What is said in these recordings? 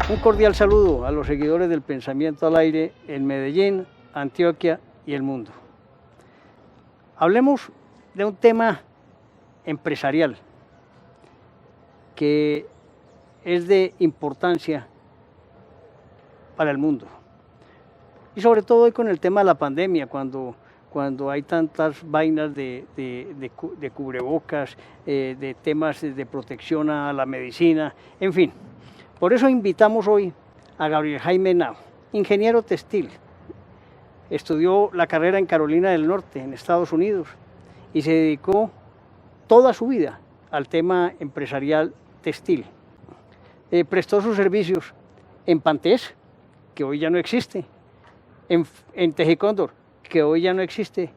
Un cordial saludo a los seguidores del Pensamiento al Aire en Medellín, Antioquia y el mundo. Hablemos de un tema empresarial que es de importancia para el mundo. Y sobre todo hoy con el tema de la pandemia, cuando hay tantas vainas de cubrebocas, de temas de protección a la medicina, en fin. Por eso invitamos hoy a Gabriel Jaime Henao, ingeniero textil. Estudió la carrera en Carolina del Norte, en Estados Unidos, y se dedicó toda su vida al tema empresarial textil. Prestó sus servicios en Pantés, que hoy ya no existe, en Tejicóndor, que hoy ya no existe,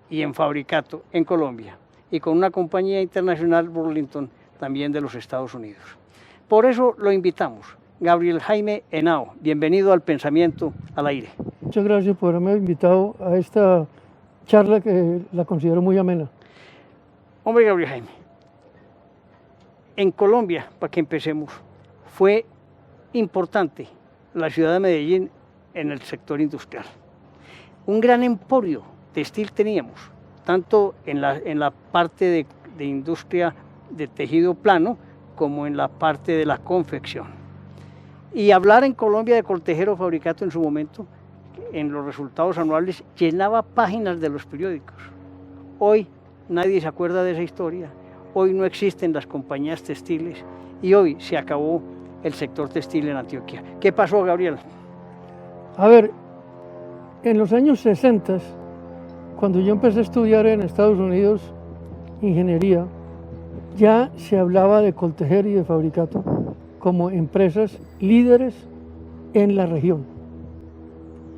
y en Fabricato, en Colombia, y con una compañía internacional, Burlington, también de los Estados Unidos. Por eso lo invitamos, Gabriel Jaime Henao. Bienvenido al Pensamiento al Aire. Muchas gracias por haberme invitado a esta charla que la considero muy amena. Hombre, Gabriel Jaime, en Colombia, para que empecemos, fue importante la ciudad de Medellín en el sector industrial. Un gran emporio textil teníamos, tanto en la parte de industria de tejido plano, como en la parte de la confección. Y hablar en Colombia de Coltejero Fabricato en su momento, en los resultados anuales, llenaba páginas de los periódicos. Hoy nadie se acuerda de esa historia, hoy no existen las compañías textiles y hoy se acabó el sector textil en Antioquia. ¿Qué pasó, Gabriel? A ver, en los años 60, cuando yo empecé a estudiar en Estados Unidos ingeniería, ya se hablaba de Coltejer y de Fabricato como empresas líderes en la región.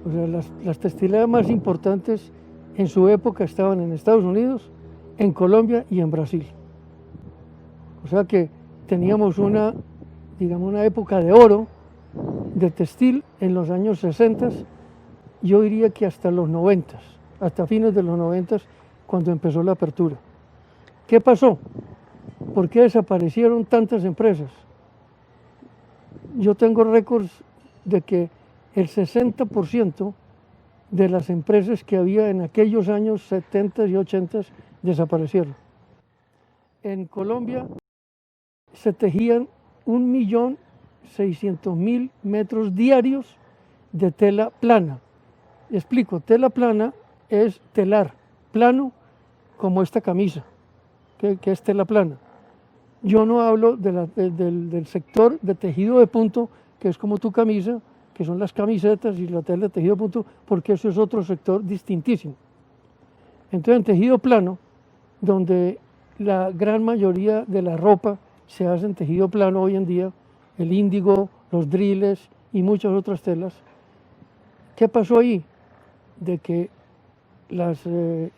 O sea, las textileras más importantes en su época estaban en Estados Unidos, en Colombia y en Brasil. O sea que teníamos una época de oro de textil en los años 60, yo diría que hasta los 90, hasta fines de los 90, cuando empezó la apertura. ¿Qué pasó? ¿Por qué desaparecieron tantas empresas? Yo tengo récords de que el 60% de las empresas que había en aquellos años 70 y 80 desaparecieron. En Colombia se tejían 1.600.000 metros diarios de tela plana. Explico, tela plana es telar, plano como esta camisa, que es tela plana. Yo no hablo del sector de tejido de punto, que es como tu camisa, que son las camisetas y la tela de tejido de punto, porque eso es otro sector distintísimo. Entonces, en tejido plano, donde la gran mayoría de la ropa se hace en tejido plano hoy en día, el índigo, los driles y muchas otras telas, ¿qué pasó ahí? De que las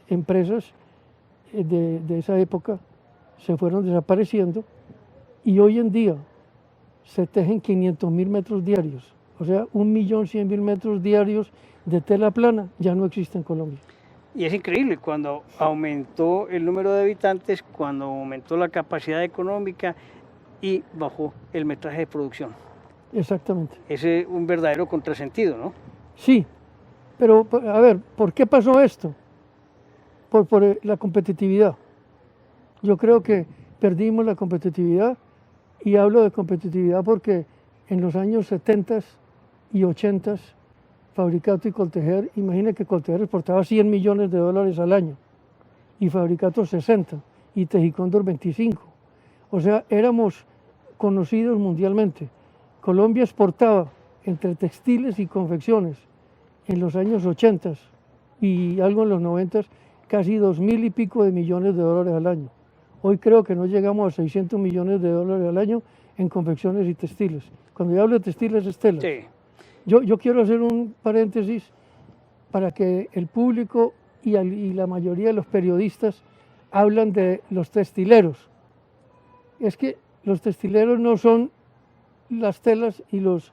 empresas de esa época se fueron desapareciendo y hoy en día se tejen 500.000 metros diarios, o sea, 1.100.000 metros diarios de tela plana ya no existe en Colombia. Y es increíble, cuando aumentó el número de habitantes, cuando aumentó la capacidad económica y bajó el metraje de producción. Exactamente. Ese es un verdadero contrasentido, ¿no? Sí, pero a ver, ¿por qué pasó esto? Por la competitividad. Yo creo que perdimos la competitividad y hablo de competitividad porque en los años 70 y 80 Fabricato y Coltejer, imagina que Coltejer exportaba 100 millones de dólares al año y Fabricato 60 y Tejicóndor 25. O sea, éramos conocidos mundialmente. Colombia exportaba entre textiles y confecciones en los años 80 y algo en los 90 casi 2.000 y pico de millones de dólares al año. Hoy creo que no llegamos a 600 millones de dólares al año en confecciones y textiles. Cuando yo hablo de textiles es tela. Sí. Yo quiero hacer un paréntesis para que el público y la mayoría de los periodistas hablan de los textileros. Es que los textileros no son las telas y los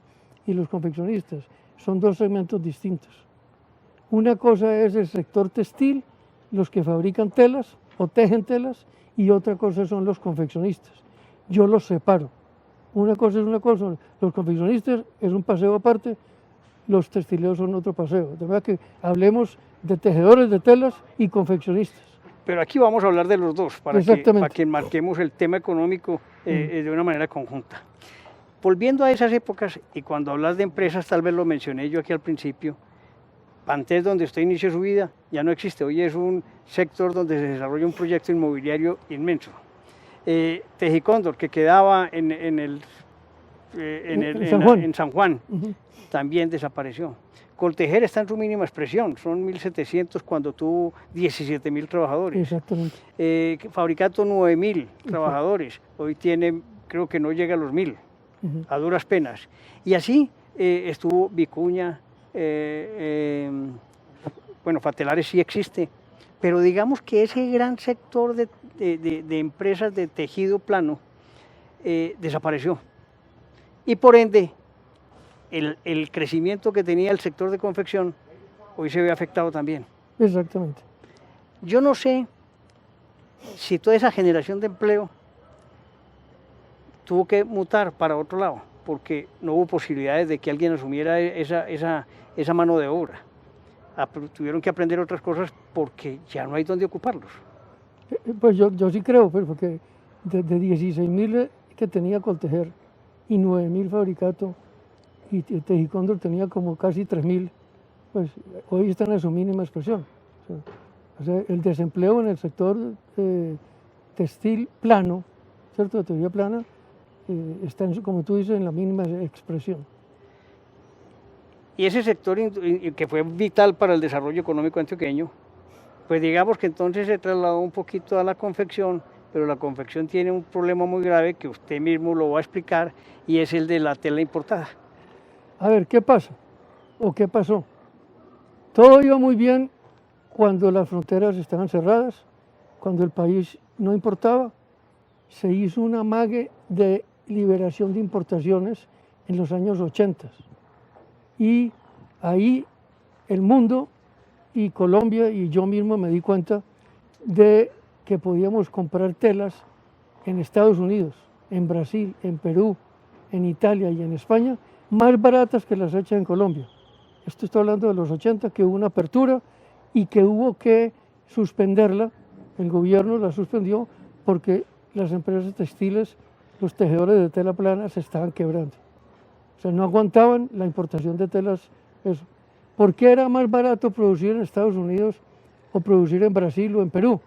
confeccionistas, son dos segmentos distintos. Una cosa es el sector textil, los que fabrican telas o tejen telas, y otra cosa son los confeccionistas. Yo los separo. Una cosa es una cosa, los confeccionistas es un paseo aparte, los textileros son otro paseo. De verdad que hablemos de tejedores de telas y confeccionistas. Pero aquí vamos a hablar de los dos, para que marquemos el tema económico de una manera conjunta. Volviendo a esas épocas, y cuando hablas de empresas, tal vez lo mencioné yo aquí al principio, Pantés, donde usted inició su vida, ya no existe. Hoy es un sector donde se desarrolla un proyecto inmobiliario inmenso. Tejicóndor, que quedaba en San Juan, también desapareció. Coltejer está en su mínima expresión, son 1.700 cuando tuvo 17.000 trabajadores. Exactamente. Fabricato 9.000 trabajadores, hoy tiene, creo que no llega a los 1.000, a duras penas. Y así estuvo Vicuña, bueno, Fatelares sí existe, pero digamos que ese gran sector de empresas de tejido plano desapareció. Y por ende, el crecimiento que tenía el sector de confección hoy se ve afectado también. Exactamente. Yo no sé si toda esa generación de empleo tuvo que mutar para otro lado, porque no hubo posibilidades de que alguien asumiera esa mano de obra. Tuvieron que aprender otras cosas porque ya no hay donde ocuparlos. Pues yo sí creo, pues, porque de 16.000 que tenía Coltejer y 9.000 Fabricato, y Tejicóndor tenía como casi 3.000, pues hoy están en su mínima expresión. O sea, el desempleo en el sector textil plano, ¿cierto? De teoría plana, está, como tú dices, en la mínima expresión. Y ese sector que fue vital para el desarrollo económico antioqueño, pues digamos que entonces se trasladó un poquito a la confección, pero la confección tiene un problema muy grave que usted mismo lo va a explicar, y es el de la tela importada. A ver, ¿qué pasa? ¿O qué pasó? Todo iba muy bien cuando las fronteras estaban cerradas, cuando el país no importaba. Se hizo un amague de liberación de importaciones en los años 80. Y ahí el mundo y Colombia y yo mismo me di cuenta de que podíamos comprar telas en Estados Unidos, en Brasil, en Perú, en Italia y en España, más baratas que las hechas en Colombia. Esto estoy hablando de los 80, que hubo una apertura y que hubo que suspenderla. El gobierno la suspendió porque las empresas textiles, los tejedores de tela plana se estaban quebrando. O sea, no aguantaban la importación de telas. Eso. ¿Por qué era más barato producir en Estados Unidos o producir en Brasil o en Perú?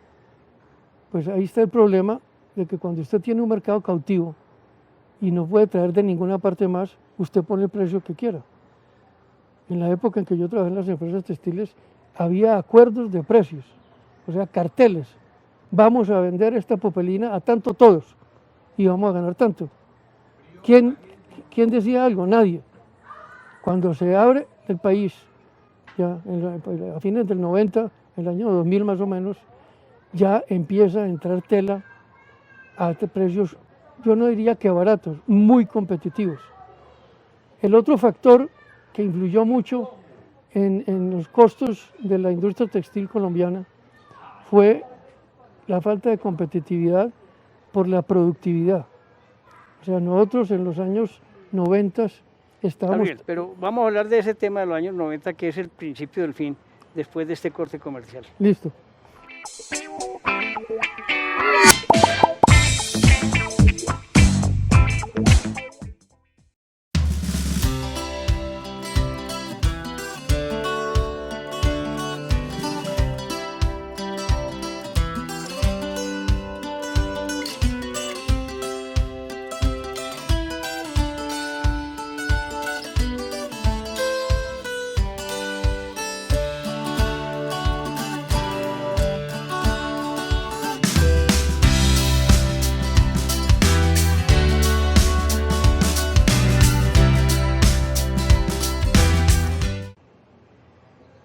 Pues ahí está el problema de que cuando usted tiene un mercado cautivo y no puede traer de ninguna parte más, usted pone el precio que quiera. En la época en que yo trabajé en las empresas textiles, había acuerdos de precios, o sea, carteles. Vamos a vender esta popelina a tanto todos y vamos a ganar tanto. ¿Quién decía algo? Nadie. Cuando se abre el país, ya a fines del 90, el año 2000 más o menos, ya empieza a entrar tela a precios, yo no diría que baratos, muy competitivos. El otro factor que influyó mucho en los costos de la industria textil colombiana fue la falta de competitividad por la productividad. O sea, nosotros en los años 90 estábamos... Bien, pero vamos a hablar de ese tema de los años 90, que es el principio del fin, después de este corte comercial. Listo.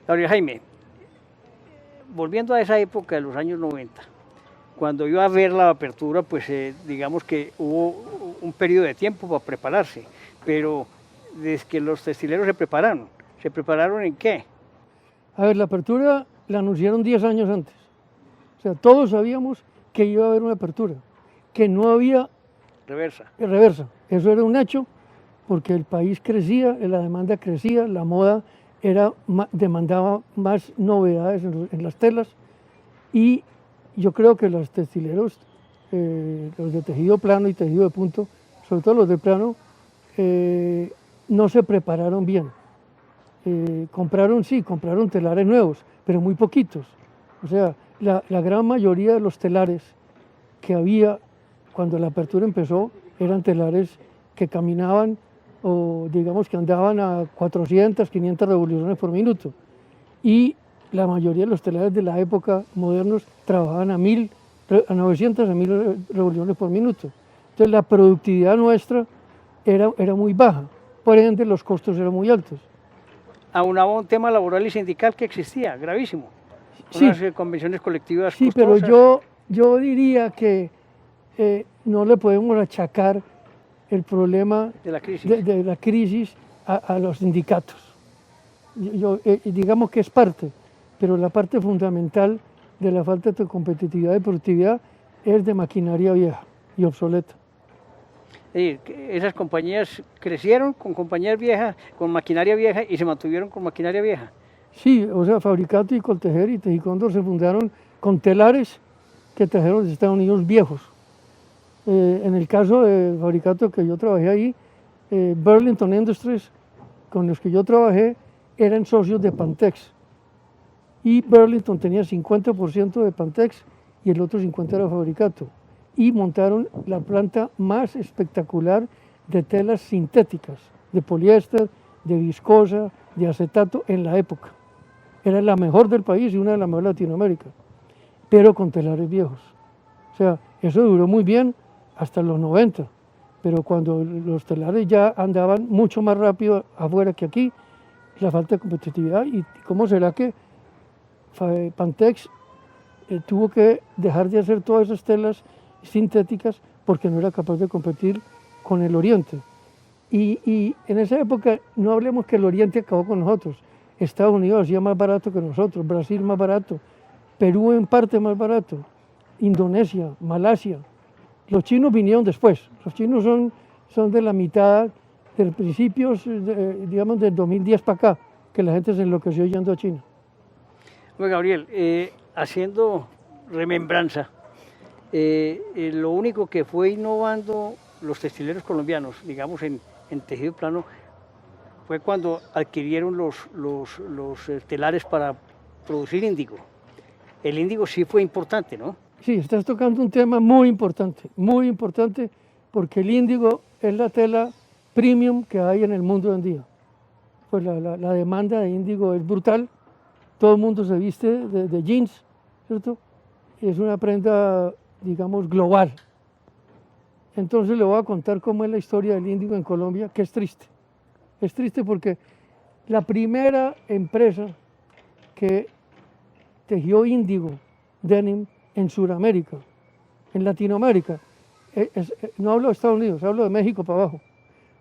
Gabriel Jaime, volviendo a esa época de los años 90, cuando iba a ver la apertura, pues digamos que hubo un periodo de tiempo para prepararse, pero desde que los textileros ¿se prepararon en qué? A ver, la apertura la anunciaron 10 años antes. O sea, todos sabíamos que iba a haber una apertura, que no había reversa. Reversa. Eso era un hecho porque el país crecía, la demanda crecía, la moda demandaba más novedades en las telas y yo creo que los textileros, los de tejido plano y tejido de punto, sobre todo los de plano, no se prepararon bien. Compraron telares nuevos, pero muy poquitos. O sea, la gran mayoría de los telares que había cuando la apertura empezó eran telares que caminaban o digamos que andaban a 400, 500 revoluciones por minuto. Y la mayoría de los telares de la época modernos trabajaban a 900 a 1000 revoluciones por minuto. Entonces la productividad nuestra era muy baja, por ende los costos eran muy altos. Aunaba un tema laboral y sindical que existía, gravísimo. Sí. Unas convenciones colectivas sí, costosas. Pero yo diría que no le podemos achacar el problema de la crisis a los sindicatos. Digamos que es parte, pero la parte fundamental de la falta de competitividad y productividad es de maquinaria vieja y obsoleta. Esas compañías crecieron con compañías viejas, con maquinaria vieja y se mantuvieron con maquinaria vieja. Sí, o sea, Fabricato y Coltejer y Tejicóndor se fundaron con telares que trajeron de Estados Unidos viejos. En el caso de Fabricato que yo trabajé ahí, Burlington Industries, con los que yo trabajé, eran socios de Pantex. Y Burlington tenía 50% de Pantex y el otro 50% era Fabricato. Y montaron la planta más espectacular de telas sintéticas, de poliéster, de viscosa, de acetato en la época. Era la mejor del país y una de las mejores de Latinoamérica, pero con telares viejos. O sea, eso duró muy bien hasta los 90, pero cuando los telares ya andaban mucho más rápido afuera que aquí, la falta de competitividad. ¿Y cómo será que Pantex tuvo que dejar de hacer todas esas telas sintéticas porque no era capaz de competir con el Oriente? Y en esa época, no hablemos que el Oriente acabó con nosotros. Estados Unidos hacía más barato que nosotros, Brasil más barato, Perú en parte más barato, Indonesia, Malasia. Los chinos vinieron después. Los chinos son de la mitad, de principios, digamos, del 2010 para acá, que la gente se enloqueció yendo a China. Bueno, Gabriel, haciendo remembranza, lo único que fue innovando los textileros colombianos, digamos, en tejido plano, fue cuando adquirieron los telares para producir índigo. El índigo sí fue importante, ¿no? Sí, estás tocando un tema muy importante, porque el índigo es la tela premium que hay en el mundo hoy en día. Pues la demanda de índigo es brutal, todo el mundo se viste de jeans, ¿cierto? Es una prenda, digamos, global. Entonces le voy a contar cómo es la historia del índigo en Colombia, que es triste. Es triste porque la primera empresa que tejió índigo, denim, en Sudamérica, en Latinoamérica, no hablo de Estados Unidos, hablo de México para abajo,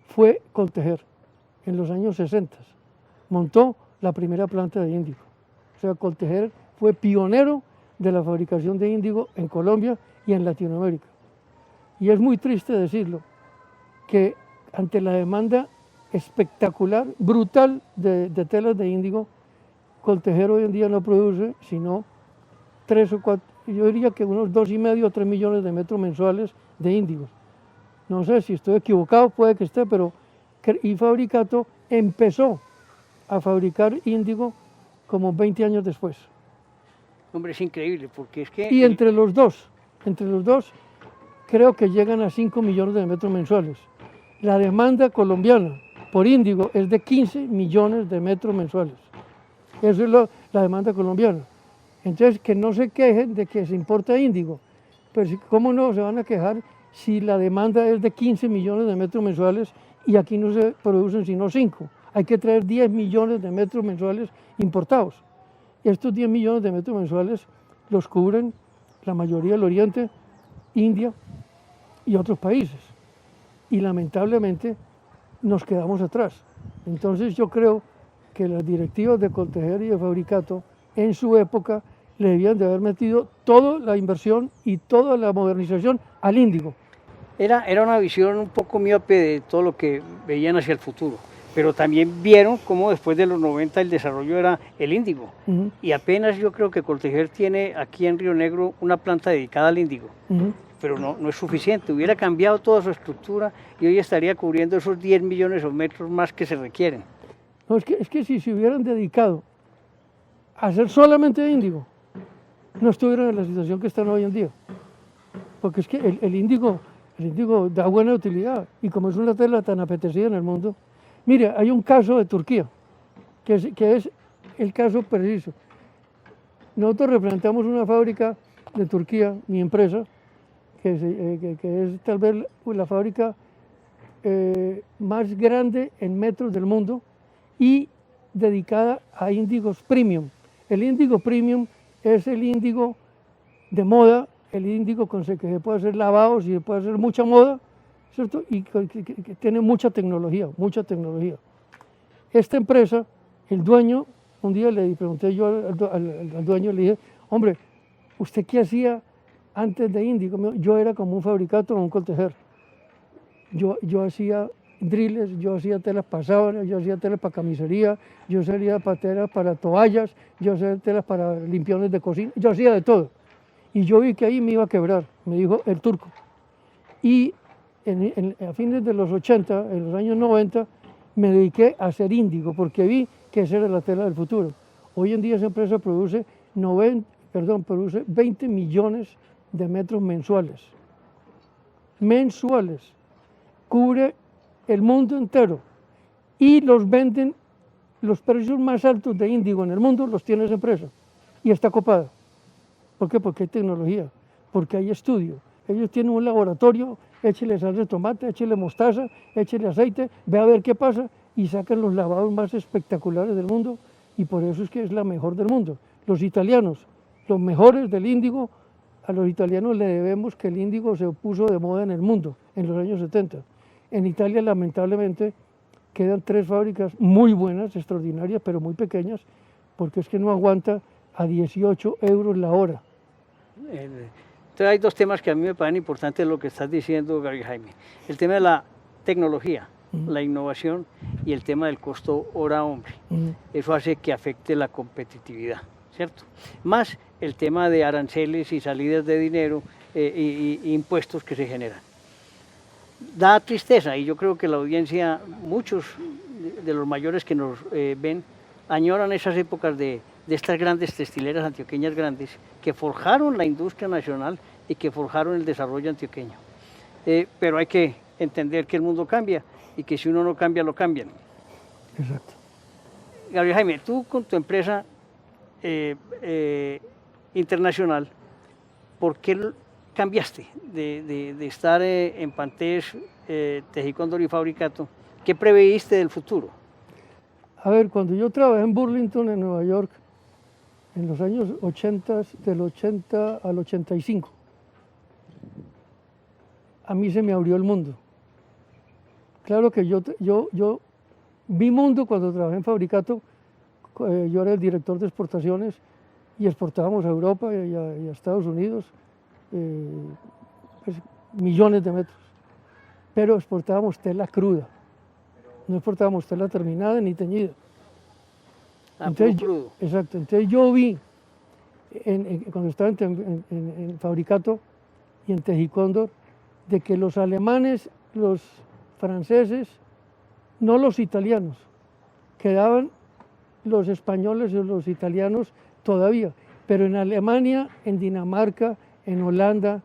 fue Coltejer en los años 60. Montó la primera planta de índigo. O sea, Coltejer fue pionero de la fabricación de índigo en Colombia y en Latinoamérica. Y es muy triste decirlo, que ante la demanda espectacular, brutal de telas de índigo, Coltejer hoy en día no produce sino 3 o 4, yo diría que unos 2,5 o 3 millones de metros mensuales de índigos. No sé si estoy equivocado, puede que esté, pero y Fabricato empezó a fabricar índigo como 20 años después. Hombre, es increíble, porque es que... Y entre los dos, creo que llegan a 5 millones de metros mensuales. La demanda colombiana por índigo es de 15 millones de metros mensuales. Eso es la demanda colombiana. Entonces, que no se quejen de que se importa índigo. Pero ¿cómo no se van a quejar si la demanda es de 15 millones de metros mensuales y aquí no se producen sino 5? Hay que traer 10 millones de metros mensuales importados. Estos 10 millones de metros mensuales los cubren la mayoría del Oriente, India y otros países. Y lamentablemente nos quedamos atrás. Entonces yo creo que las directivas de Coltejer y de Fabricato en su época le debían de haber metido toda la inversión y toda la modernización al índigo. Era una visión un poco miope de todo lo que veían hacia el futuro, pero también vieron cómo después de los 90 el desarrollo era el índigo. Y apenas yo creo que Coltejer tiene aquí en Río Negro una planta dedicada al índigo, pero no es suficiente. Hubiera cambiado toda su estructura y hoy estaría cubriendo esos 10 millones o metros más que se requieren. No, es que si se hubieran dedicado a hacer solamente índigo, no estuvieran en la situación que están hoy en día. Porque es que el índigo da buena utilidad y como es una tela tan apetecida en el mundo. Mire, hay un caso de Turquía, que es el caso preciso. Nosotros representamos una fábrica de Turquía, mi empresa, que es tal vez la fábrica más grande en metros del mundo y dedicada a índigos premium. El índigo premium es el índigo de moda, el índigo con el que se puede hacer lavados y se puede hacer mucha moda, ¿cierto? Y que tiene mucha tecnología, mucha tecnología. Esta empresa, el dueño, un día le pregunté yo al dueño, le dije, hombre, ¿usted qué hacía antes de índigo? Yo era como un fabricante o un Coltejer. Yo hacía drills, yo hacía telas para sábanas, yo hacía telas para camisería, yo hacía telas para toallas, yo hacía telas para limpiones de cocina, yo hacía de todo. Y yo vi que ahí me iba a quebrar, me dijo el turco. Y a fines de los 80, en los años 90, me dediqué a hacer índigo, porque vi que esa era la tela del futuro. Hoy en día esa empresa produce 20 millones de metros mensuales. Mensuales. Cubre el mundo entero. Y los venden, los precios más altos de índigo en el mundo los tiene esa empresa. Y está copada. ¿Por qué? Porque hay tecnología, porque hay estudio. Ellos tienen un laboratorio, échele salsa de tomate, échele mostaza, échele aceite, ve a ver qué pasa y sacan los lavados más espectaculares del mundo y por eso es que es la mejor del mundo. Los italianos, los mejores del índigo, a los italianos le debemos que el índigo se puso de moda en el mundo en los años 70. En Italia lamentablemente quedan 3 fábricas muy buenas, extraordinarias, pero muy pequeñas, porque es que no aguanta a 18 euros la hora. Entonces hay 2 temas que a mí me parecen importantes lo que estás diciendo, Gabriel Jaime. El tema de la tecnología, la innovación y el tema del costo hora-hombre. Eso hace que afecte la competitividad, ¿cierto? Más el tema de aranceles y salidas de dinero y impuestos que se generan. Da tristeza y yo creo que la audiencia, muchos de los mayores que nos ven, añoran esas épocas de estas grandes textileras antioqueñas grandes que forjaron la industria nacional y que forjaron el desarrollo antioqueño. Pero hay que entender que el mundo cambia y que si uno no cambia, lo cambian. Exacto. Gabriel Jaime, tú con tu empresa internacional, ¿por qué cambiaste de estar en Pantés, Tejicóndor y Fabricato? ¿Qué preveíste del futuro? A ver, cuando yo trabajé en Burlington, en Nueva York, en los años 80, del 80 al 85, a mí se me abrió el mundo. Claro que yo vi mundo cuando trabajé en Fabricato, yo era el director de exportaciones y exportábamos a Europa y a Estados Unidos pues, millones de metros, pero exportábamos tela cruda, no exportábamos tela terminada ni teñida. Entonces, crudo. Exacto, entonces yo vi, cuando estaba en Fabricato y en Tejicóndor, de que los alemanes, los franceses, no los italianos, quedaban los españoles y los italianos todavía, pero en Alemania, en Dinamarca, en Holanda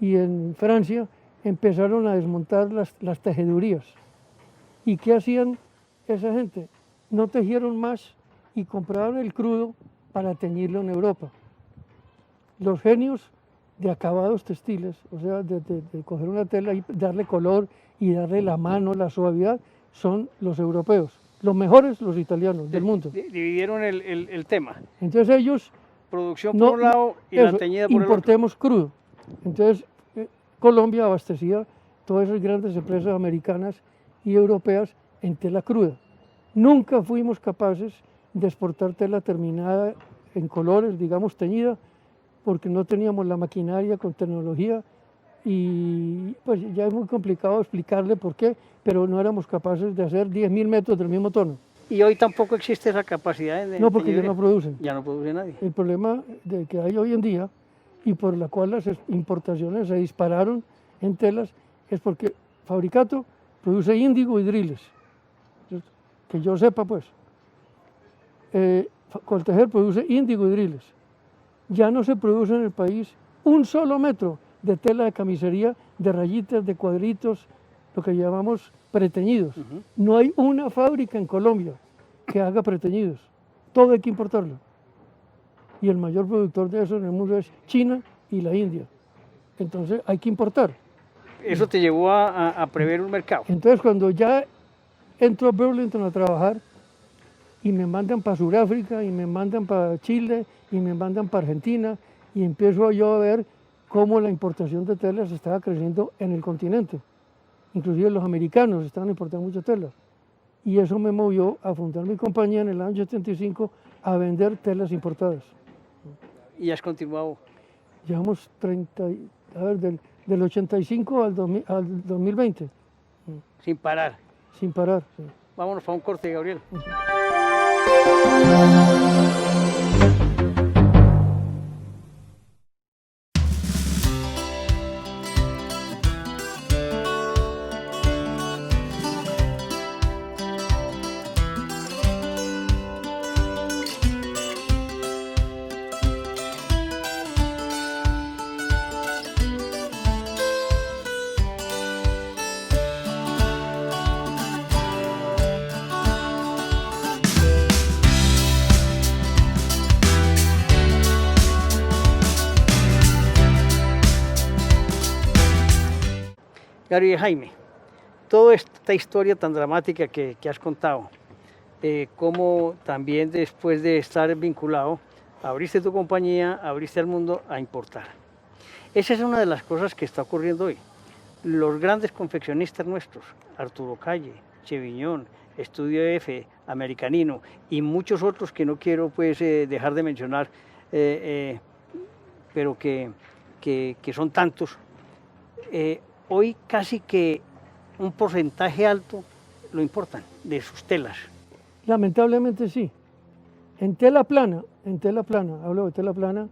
y en Francia empezaron a desmontar las tejedurías. ¿Y qué hacían esa gente? No tejieron más y compraban el crudo para teñirlo en Europa. Los genios de acabados textiles, o sea, de coger una tela y darle color y darle la mano, la suavidad, son los europeos. Los mejores, los italianos del mundo. Dividieron el tema. Entonces ellos... Producción por un lado y la teñida por el otro. Importemos crudo. Entonces Colombia abastecía todas esas grandes empresas americanas y europeas en tela cruda. Nunca fuimos capaces de exportar tela terminada en colores, digamos teñida, porque no teníamos la maquinaria con tecnología y pues ya es muy complicado explicarle por qué, pero no éramos capaces de hacer 10.000 metros del mismo tono. Y hoy tampoco existe esa capacidad de No, porque ya no teñiduría. producen. Ya no produce nadie. El problema que hay hoy en día y por la cual las importaciones se dispararon en telas es porque Fabricato produce índigo y driles, ¿cierto? Que yo sepa pues. Coltejer produce índigo y driles. Ya no se produce en el país un solo metro de tela de camisería, de rayitas, de cuadritos, lo que llamamos preteñidos. No hay una fábrica en Colombia que haga preteñidos. Todo hay que importarlo. Y el mayor productor de eso en el mundo es China y la India. Entonces hay que importar. Eso te llevó a prever un mercado. Entonces cuando ya entro a Burlington a trabajar y me mandan para Sudáfrica y me mandan para Chile y me mandan para Argentina y empiezo yo a ver cómo la importación de telas estaba creciendo en el continente. Inclusive los americanos estaban importando mucha tela. Y eso me movió a fundar mi compañía en el año 75 a vender telas importadas. Y has continuado. Llevamos 30, a ver, del 85 al 2020. Sin parar. Sin parar. Sí. Vámonos para un corte, Gabriel. Gabriel Jaime, toda esta historia tan dramática que has contado, cómo también después de estar vinculado, abriste tu compañía, abriste al mundo a importar. Esa es una de las cosas que está ocurriendo hoy. Los grandes confeccionistas nuestros, Arturo Calle, Cheviñón, Estudio F, Americanino y muchos otros que no quiero pues, dejar de mencionar, pero que son tantos, hoy casi que un porcentaje alto lo importan de sus telas. Lamentablemente sí. En tela plana, hablo de tela plana,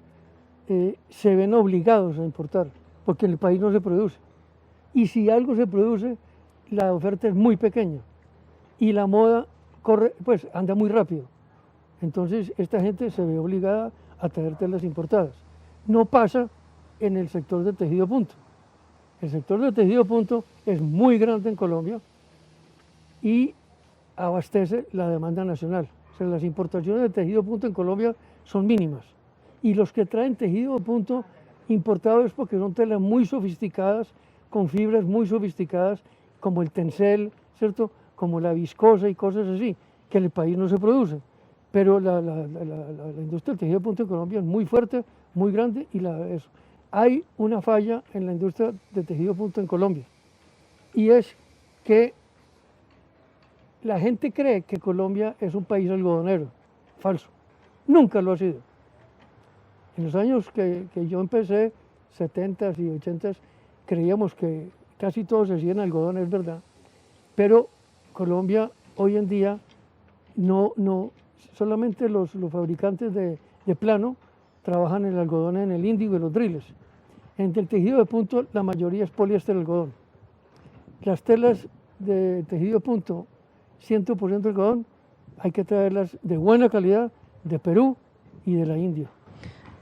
se ven obligados a importar, porque en el país no se produce. Y si algo se produce, la oferta es muy pequeña. Y la moda corre, pues anda muy rápido. Entonces esta gente se ve obligada a traer telas importadas. No pasa en el sector de tejido punto. El sector de tejido punto es muy grande en Colombia y abastece la demanda nacional. O sea, las importaciones de tejido punto en Colombia son mínimas. Y los que traen tejido punto importado es porque son telas muy sofisticadas, con fibras muy sofisticadas, como el tencel, ¿cierto? Como la viscosa y cosas así, que en el país no se producen. Pero la industria del tejido punto en Colombia es muy fuerte, muy grande y hay una falla en la industria de tejido punto en Colombia y es que la gente cree que Colombia es un país algodonero. Falso, nunca lo ha sido. En los años que yo empecé, 70s y 80s, creíamos que casi todo se hacía en algodón, es verdad, pero Colombia hoy en día no solamente los fabricantes de plano trabajan el algodón en el índigo y los driles. En el tejido de punto la mayoría es poliéster algodón. Las telas de tejido punto 100% algodón hay que traerlas de buena calidad de Perú y de la India.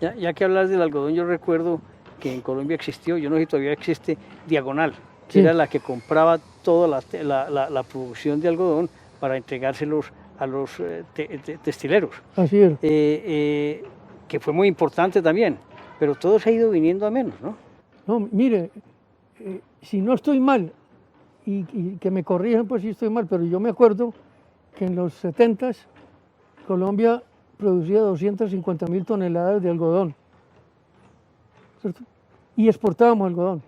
Ya que hablas del algodón, yo recuerdo que en Colombia existió, yo no sé si todavía existe, Diagonal, que sí, era la que compraba toda la producción de algodón para entregárselos a los textileros. Así es. Que fue muy importante también, pero todo se ha ido viniendo a menos, ¿no? No, mire, si no estoy mal, y que me corrijan pues si estoy mal, pero yo me acuerdo que en los 70s Colombia producía 250.000 toneladas de algodón, ¿cierto? Y exportábamos algodón,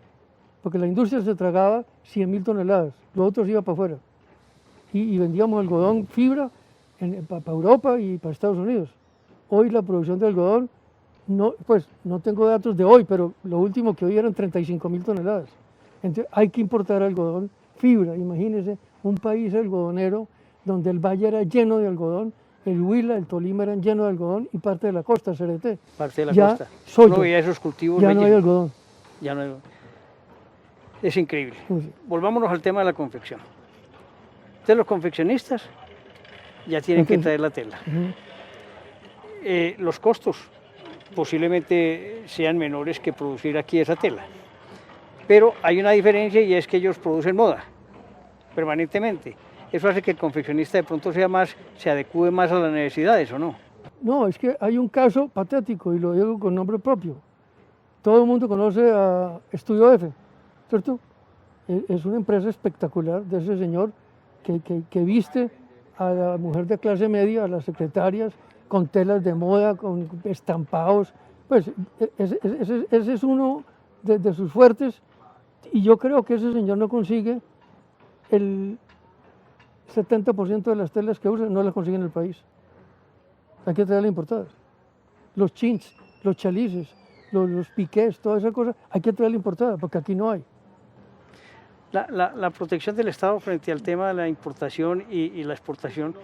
porque la industria se tragaba 100.000 toneladas, los otros iban para afuera. Y vendíamos algodón fibra para Europa y para Estados Unidos. Hoy la producción de algodón No, pues no tengo datos de hoy, pero lo último que oí eran 35.000 toneladas. Entonces hay que importar algodón, fibra. Imagínense un país algodonero donde el valle era lleno de algodón, el Huila, el Tolima eran llenos de algodón y parte de la costa, Cereté. Parte de la Ya costa. soya, No veía esos cultivos ya no hay rellenos. algodón. Ya no hay- Es increíble. Sí. Volvámonos al tema de la confección. Ustedes los confeccionistas ya tienen que Entonces, traer la tela. Ujú. Los costos posiblemente sean menores que producir aquí esa tela. Pero hay una diferencia y es que ellos producen moda permanentemente. Eso hace que el confeccionista de pronto se adecue más a las necesidades, ¿o no? No, es que hay un caso patético y lo digo con nombre propio. Todo el mundo conoce a Estudio F, ¿cierto? Es una empresa espectacular de ese señor que viste a la mujer de clase media, a las secretarias, con telas de moda, con estampados. Pues ese es uno de sus fuertes y yo creo que ese señor no consigue el 70% de las telas que usa, no las consigue en el país. Hay que traerlas importadas. Los chins, los chalices, los piqués, toda esa cosa, hay que traerla importada porque aquí no hay. La protección del Estado frente al tema de la importación y la exportación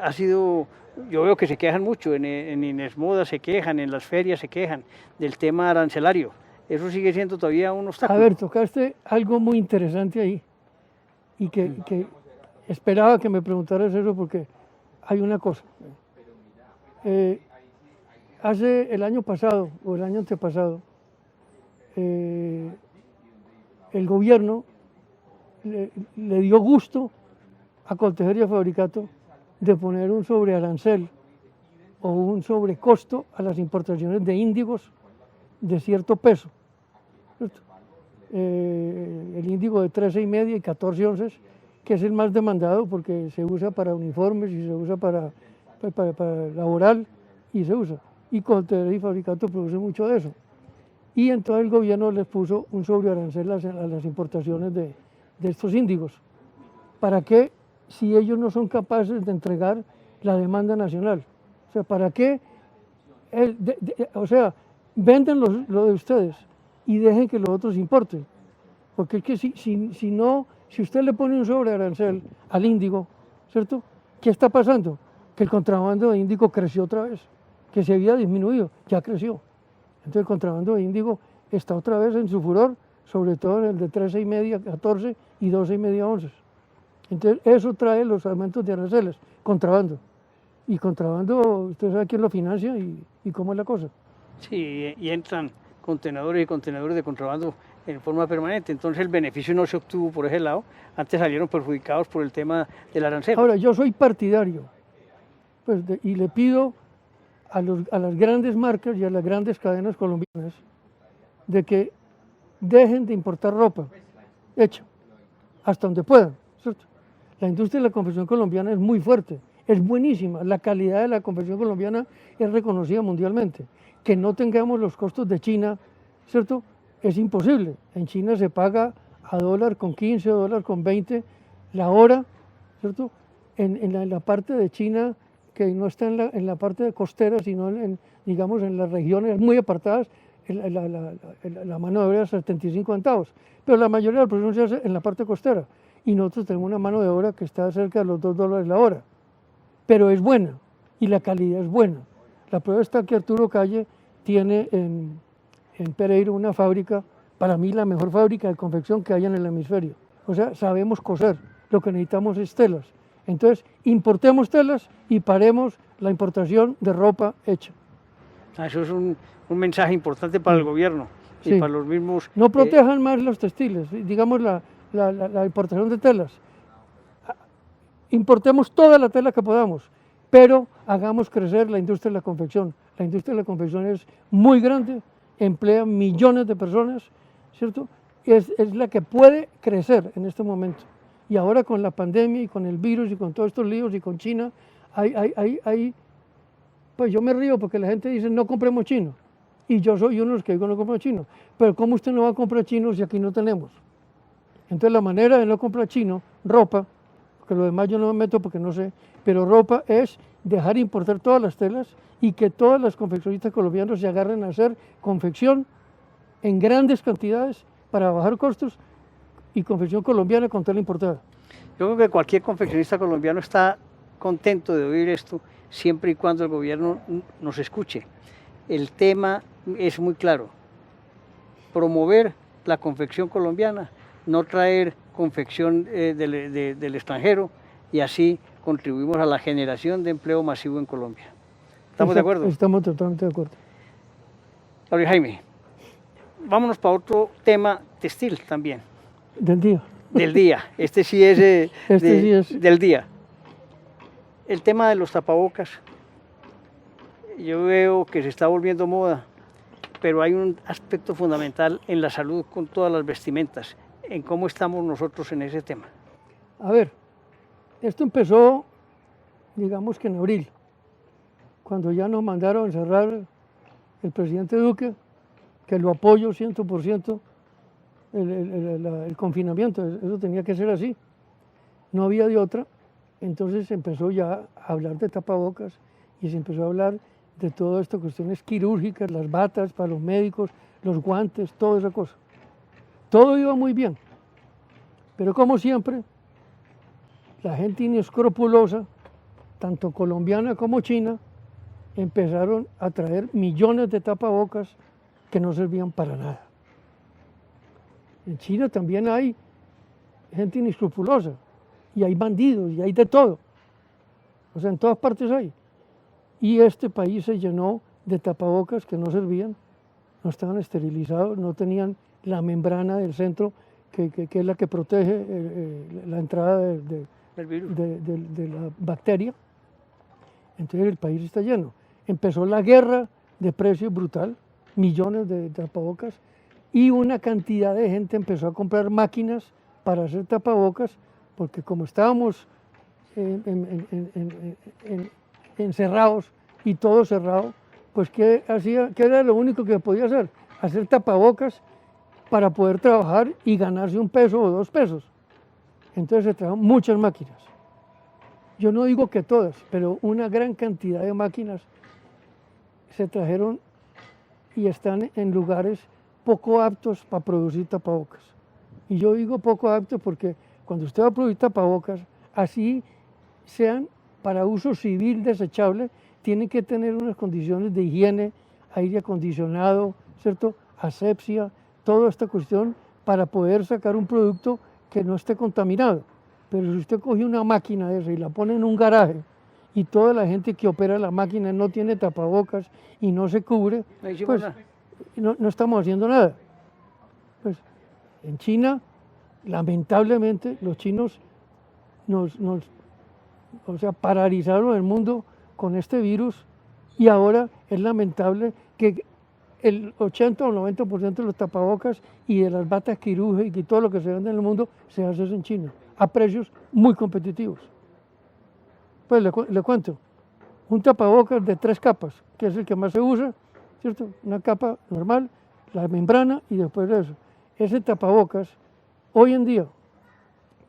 ha sido, yo veo que se quejan mucho, en Inesmoda se quejan, en las ferias se quejan del tema arancelario. Eso sigue siendo todavía un A obstáculo. ver, tocaste algo muy interesante ahí y que esperaba que me preguntaras eso porque hay una cosa. Hace el año pasado o el año antepasado, el gobierno le dio gusto a Coltejer y a Fabricato de poner un sobrearancel o un sobrecosto a las importaciones de índigos de cierto peso. ¿Cierto? El índigo de 13,5 y 14 onzas, que es el más demandado porque se usa para uniformes y se usa para laboral y se usa. Y Coltejer y Fabricato producen mucho de eso. Y entonces el gobierno les puso un sobrearancel a las importaciones de estos índigos. ¿Para qué si ellos no son capaces de entregar la demanda nacional? O sea, ¿para qué? O sea, venden lo de ustedes y dejen que los otros importen. Porque es que si usted le pone un sobrearancel al índigo, ¿cierto? ¿Qué está pasando? Que el contrabando de índigo creció otra vez, que se había disminuido, ya creció. Entonces el contrabando de índigo está otra vez en su furor, sobre todo en el de 13,5, 14 y 12,5 onzas. Entonces eso trae los aumentos de aranceles, contrabando. Y contrabando, usted sabe quién lo financia y cómo es la cosa. Sí, y entran contenedores y contenedores de contrabando en forma permanente. Entonces el beneficio no se obtuvo por ese lado. Antes salieron perjudicados por el tema del arancel. Ahora, yo soy partidario pues, y le pido a las grandes marcas y a las grandes cadenas colombianas de que dejen de importar ropa hecha, hasta donde puedan, ¿cierto? La industria de la confección colombiana es muy fuerte, es buenísima, la calidad de la confección colombiana es reconocida mundialmente. Que no tengamos los costos de China, ¿cierto? Es imposible. En China se paga a $1.15, $1.20 la hora, ¿cierto? En la parte de China que no está en la parte costera, sino digamos en las regiones muy apartadas, la mano de obra es 75 centavos, pero la mayoría de la producción se hace en la parte costera y nosotros tenemos una mano de obra que está cerca de los $2 la hora, pero es buena y la calidad es buena. La prueba está que Arturo Calle tiene en Pereira una fábrica, para mí la mejor fábrica de confección que hay en el hemisferio. O sea, sabemos coser, lo que necesitamos es telas. Entonces, importemos telas y paremos la importación de ropa hecha. Eso es un mensaje importante para el gobierno y Sí. para los mismos. No protejan más los textiles, digamos la importación de telas. Importemos toda la tela que podamos, pero hagamos crecer la industria de la confección. La industria de la confección es muy grande, emplea millones de personas, ¿cierto? Es la que puede crecer en este momento. Y ahora con la pandemia y con el virus y con todos estos líos y con China, pues yo me río porque la gente dice no compremos chino. Y yo soy uno de los que digo no compremos chino. Pero ¿cómo usted no va a comprar chino si aquí no tenemos? Entonces la manera de no comprar chino, ropa, porque lo demás yo no me meto porque no sé, pero ropa es dejar importar todas las telas y que todas las confeccionistas colombianas se agarren a hacer confección en grandes cantidades para bajar costos y confección colombiana con tela importada. Yo creo que cualquier confeccionista colombiano está contento de oír esto siempre y cuando el gobierno nos escuche. El tema es muy claro: promover la confección colombiana, no traer confección del extranjero, y así contribuimos a la generación de empleo masivo en Colombia. ¿Estamos de acuerdo? Estamos totalmente de acuerdo. Gabriel Jaime, vámonos para otro tema textil también. Del día. Del día. Este sí es, sí es del día. El tema de los tapabocas. Yo veo que se está volviendo moda, pero hay un aspecto fundamental en la salud con todas las vestimentas. ¿En cómo estamos nosotros en ese tema? A ver, esto empezó, digamos que en abril, cuando ya nos mandaron a encerrar el presidente Duque, que lo apoyo 100%, el confinamiento, eso tenía que ser así, no había de otra. Entonces se empezó ya a hablar de tapabocas y se empezó a hablar de todas estas cuestiones quirúrgicas, las batas para los médicos, los guantes, toda esa cosa. Todo iba muy bien, pero como siempre, la gente inescrupulosa, tanto colombiana como china, empezaron a traer millones de tapabocas que no servían para nada. En China también hay gente inescrupulosa, y hay bandidos, y hay de todo. O sea, en todas partes hay. Y este país se llenó de tapabocas que no servían, no estaban esterilizados, no tenían la membrana del centro, que es la que protege la entrada de la bacteria. Entonces el país está lleno. Empezó la guerra de precios brutal, millones de tapabocas, y una cantidad de gente empezó a comprar máquinas para hacer tapabocas, porque como estábamos encerrados y todo cerrado, pues ¿qué era lo único que podía hacer? Hacer tapabocas para poder trabajar y ganarse 1 peso o 2 pesos. Entonces se trajeron muchas máquinas. Yo no digo que todas, pero una gran cantidad de máquinas se trajeron y están en lugares poco aptos para producir tapabocas. Y yo digo poco aptos porque cuando usted va a producir tapabocas, así sean para uso civil desechable, tienen que tener unas condiciones de higiene, aire acondicionado, ¿cierto? Asepsia, toda esta cuestión para poder sacar un producto que no esté contaminado. Pero si usted coge una máquina de esa y la pone en un garaje y toda la gente que opera la máquina no tiene tapabocas y no se cubre, pues no estamos haciendo nada. Pues en China, lamentablemente, los chinos paralizaron el mundo con este virus, y ahora es lamentable que el 80 o 90% de los tapabocas y de las batas quirúrgicas y todo lo que se vende en el mundo se hace en China, a precios muy competitivos. Pues le cuento, un tapabocas de 3 capas, que es el que más se usa, ¿cierto? Una capa normal, la membrana y después de eso. Ese tapabocas, hoy en día,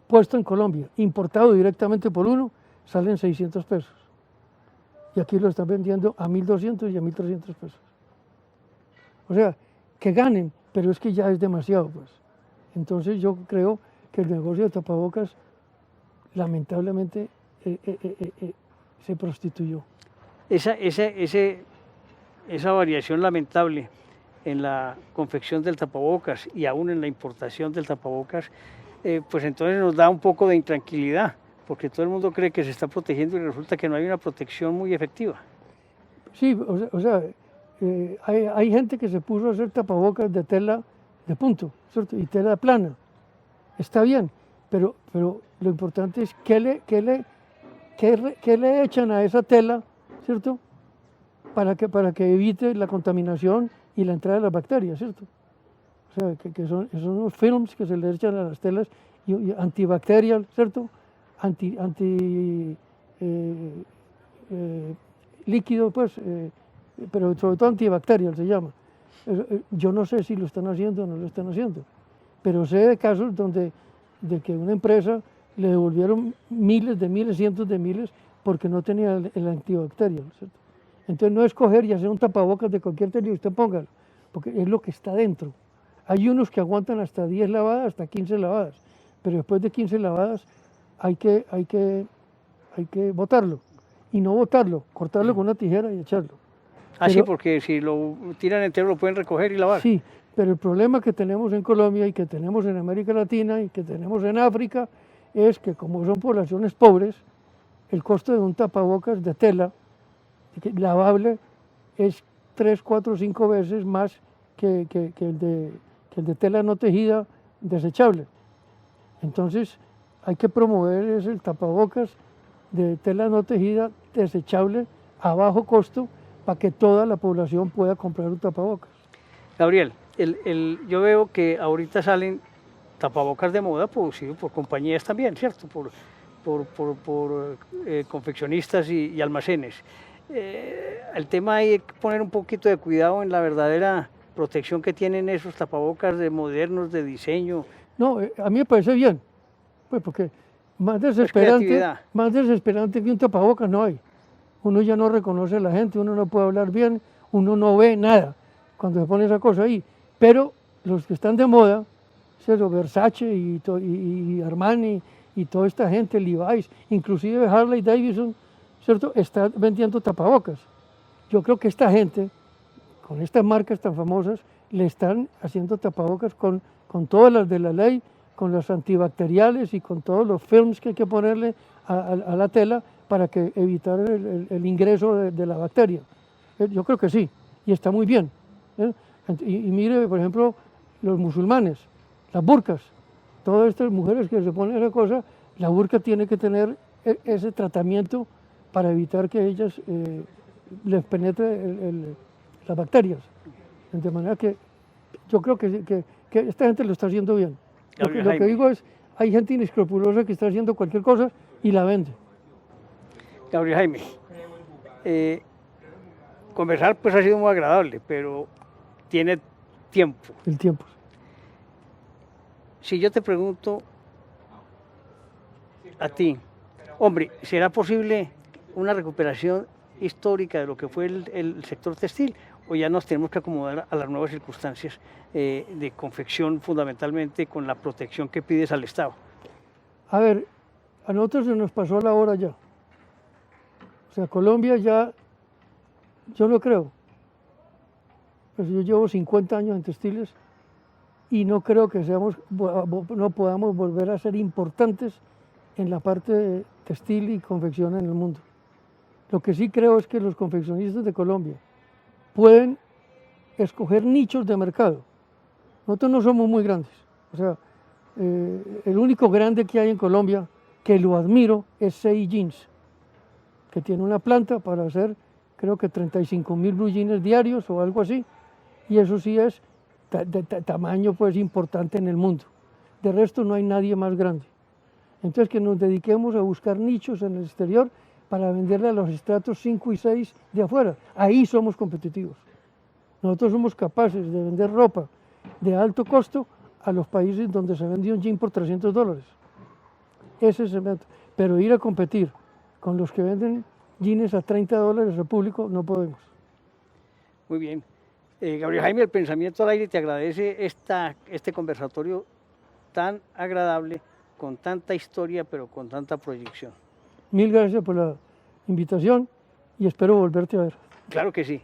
puesto en Colombia, importado directamente por uno, salen 600 pesos. Y aquí lo están vendiendo a 1.200 y a 1.300 pesos. O sea, que ganen, pero es que ya es demasiado, pues. Entonces yo creo que el negocio de tapabocas, lamentablemente, se prostituyó. Esa variación lamentable en la confección del tapabocas y aún en la importación del tapabocas, pues entonces nos da un poco de intranquilidad, porque todo el mundo cree que se está protegiendo y resulta que no hay una protección muy efectiva. Sí, hay gente que se puso a hacer tapabocas de tela de punto, ¿cierto? Y tela plana. Está bien, pero lo importante es qué le echan a esa tela, ¿cierto? Para que evite la contaminación y la entrada de las bacterias, ¿cierto? O sea, que son unos films que se le echan a las telas y antibacterial, ¿cierto? Líquido, pues, pero sobre todo antibacterial se llama. Yo no sé si lo están haciendo o no lo están haciendo, pero sé de casos de que una empresa le devolvieron miles de miles, cientos de miles, porque no tenía el antibacterial, ¿cierto? Entonces no es coger y hacer un tapabocas de cualquier tela y usted póngalo, porque es lo que está dentro. Hay unos que aguantan hasta 10 lavadas, hasta 15 lavadas, pero después de 15 lavadas hay que botarlo. Y no botarlo, cortarlo con una tijera y echarlo. Ah, sí, Pero- porque si lo tiran entero lo pueden recoger y lavar. Sí, pero el problema que tenemos en Colombia y que tenemos en América Latina y que tenemos en África es que como son poblaciones pobres, el costo de un tapabocas de tela lavable es 3, 4, 5 veces más que el de tela no tejida desechable. Entonces hay que promover el tapabocas de tela no tejida desechable a bajo costo para que toda la población pueda comprar un tapabocas. Gabriel, yo veo que ahorita salen tapabocas de moda producidos por compañías también, ¿cierto? Por confeccionistas y almacenes. El tema hay que poner un poquito de cuidado en la verdadera protección que tienen esos tapabocas de modernos, de diseño. No, a mí me parece bien, pues porque creatividad. más desesperante que un tapabocas no hay. Uno ya no reconoce a la gente, uno no puede hablar bien, uno no ve nada cuando se pone esa cosa ahí. Pero los que están de moda, ¿cierto? Versace y Armani y toda esta gente, Levi's, inclusive Harley Davidson, ¿cierto? Está vendiendo tapabocas. Yo creo que esta gente, con estas marcas tan famosas, le están haciendo tapabocas con todas las de la ley, con los antibacteriales y con todos los films que hay que ponerle a la tela para que evitar el ingreso de la bacteria. Yo creo que sí, y está muy bien. Y mire, por ejemplo, los musulmanes, las burkas, todas estas mujeres que se ponen esa cosa, la burka tiene que tener ese tratamiento para evitar que ellas les penetre las bacterias. De manera que yo creo que esta gente lo está haciendo bien. Lo que digo es, hay gente inescrupulosa que está haciendo cualquier cosa y la vende. Gabriel Jaime, conversar pues ha sido muy agradable, pero tiene tiempo. El tiempo. Si yo te pregunto a ti, hombre, ¿será posible una recuperación histórica de lo que fue el sector textil? ¿O ya nos tenemos que acomodar a las nuevas circunstancias de confección, fundamentalmente con la protección que pides al Estado? A ver, a nosotros se nos pasó la hora ya. O sea, Colombia ya, yo no creo. Pues yo llevo 50 años en textiles y no creo que no podamos volver a ser importantes en la parte de textil y confección en el mundo. Lo que sí creo es que los confeccionistas de Colombia pueden escoger nichos de mercado. Nosotros no somos muy grandes. O sea, el único grande que hay en Colombia, que lo admiro, es CI Jeans, que tiene una planta para hacer, creo que 35.000 blue jeans diarios o algo así, y eso sí es de tamaño pues importante en el mundo. De resto no hay nadie más grande. Entonces que nos dediquemos a buscar nichos en el exterior para venderle a los estratos 5 y 6 de afuera. Ahí somos competitivos. Nosotros somos capaces de vender ropa de alto costo a los países donde se vende un jean por $300. Ese es el método. Pero ir a competir con los que venden jeans a $30 al público no podemos. Muy bien. Gabriel Jaime, el Pensamiento al Aire te agradece este conversatorio tan agradable, con tanta historia, pero con tanta proyección. Mil gracias por la invitación y espero volverte a ver. Claro que sí.